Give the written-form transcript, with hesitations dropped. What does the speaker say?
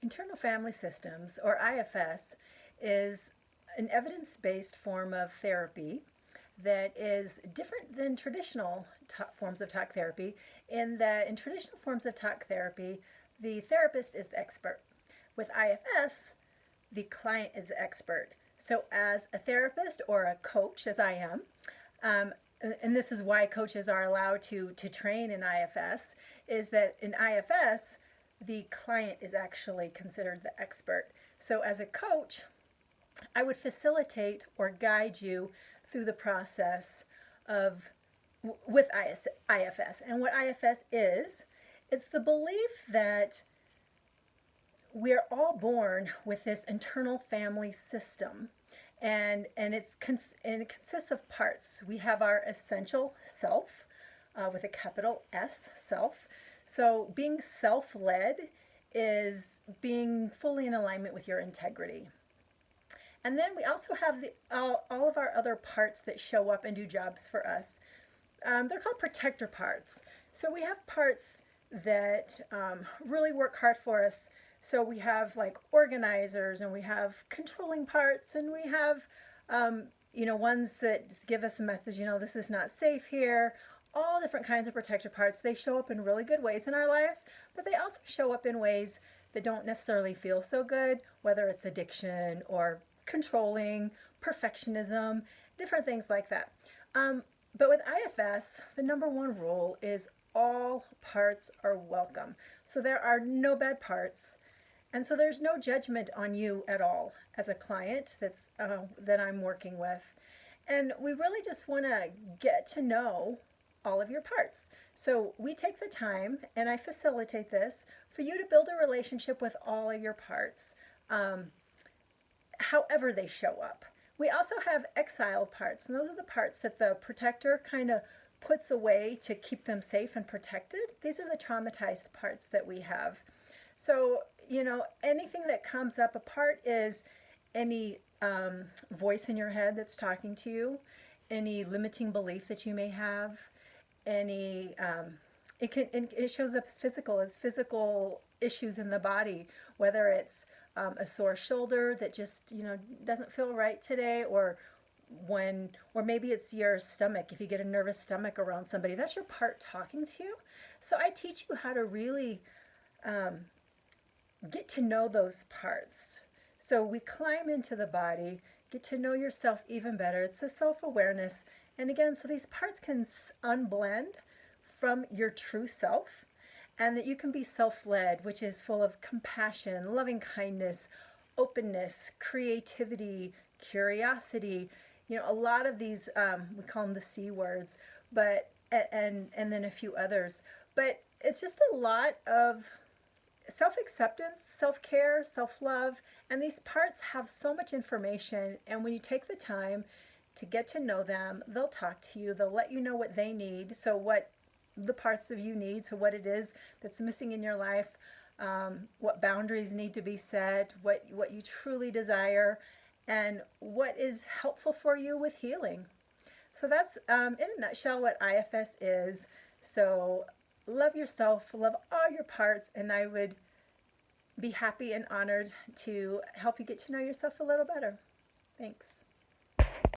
Internal Family Systems, or IFS, is an evidence-based form of therapy that is different than traditional forms of talk therapy in that in traditional forms of talk therapy, the therapist is the expert. With IFS, the client is the expert. So as a therapist or a coach, as I am, and this is why coaches are allowed to train in IFS, is that in IFS, the client is actually considered the expert. So as a coach, I would facilitate or guide you through the process of with IFS. And what IFS is, it's the belief that we're all born with this internal family system. And it consists of parts. We have our essential self, with a capital S, self. So being self-led is being fully in alignment with your integrity. And then we also have all of our other parts that show up and do jobs for us. They're called protector parts. So we have parts that really work hard for us. So we have like organizers, and we have controlling parts, and we have ones that give us the message, this is not safe here. All different kinds of protector parts. They show up in really good ways in our lives, but they also show up in ways that don't necessarily feel so good, whether it's addiction or controlling, perfectionism, different things like that. But with IFS, the number one rule is all parts are welcome. So there are no bad parts. And so there's no judgment on you at all as a client that I'm working with. And we really just want to get to know all of your parts. So we take the time, and I facilitate this, for you to build a relationship with all of your parts, however they show up. We also have exiled parts, and those are the parts that the protector kind of puts away to keep them safe and protected. These are the traumatized parts that we have. So, anything that comes up, a part is any voice in your head that's talking to you, any limiting belief that you may have, it shows up as physical issues in the body, whether it's a sore shoulder that just, doesn't feel right today, or maybe it's your stomach. If you get a nervous stomach around somebody, that's your part talking to you. So I teach you how to really get to know those parts. So we climb into the body, get to know yourself even better. It's a self-awareness. And again, so these parts can unblend from your true self, and that you can be self-led, which is full of compassion, loving kindness, openness, creativity, curiosity. A lot of these, we call them the C words, but and then a few others. But it's just a lot of self-acceptance, self-care, self-love, and these parts have so much information, and when you take the time to get to know them, they'll talk to you, they'll let you know what they need, so what the parts of you need, so what it is that's missing in your life, what boundaries need to be set, what you truly desire, and what is helpful for you with healing. So that's, in a nutshell, what IFS is. So love yourself, love all your parts, and I would be happy and honored to help you get to know yourself a little better. Thanks.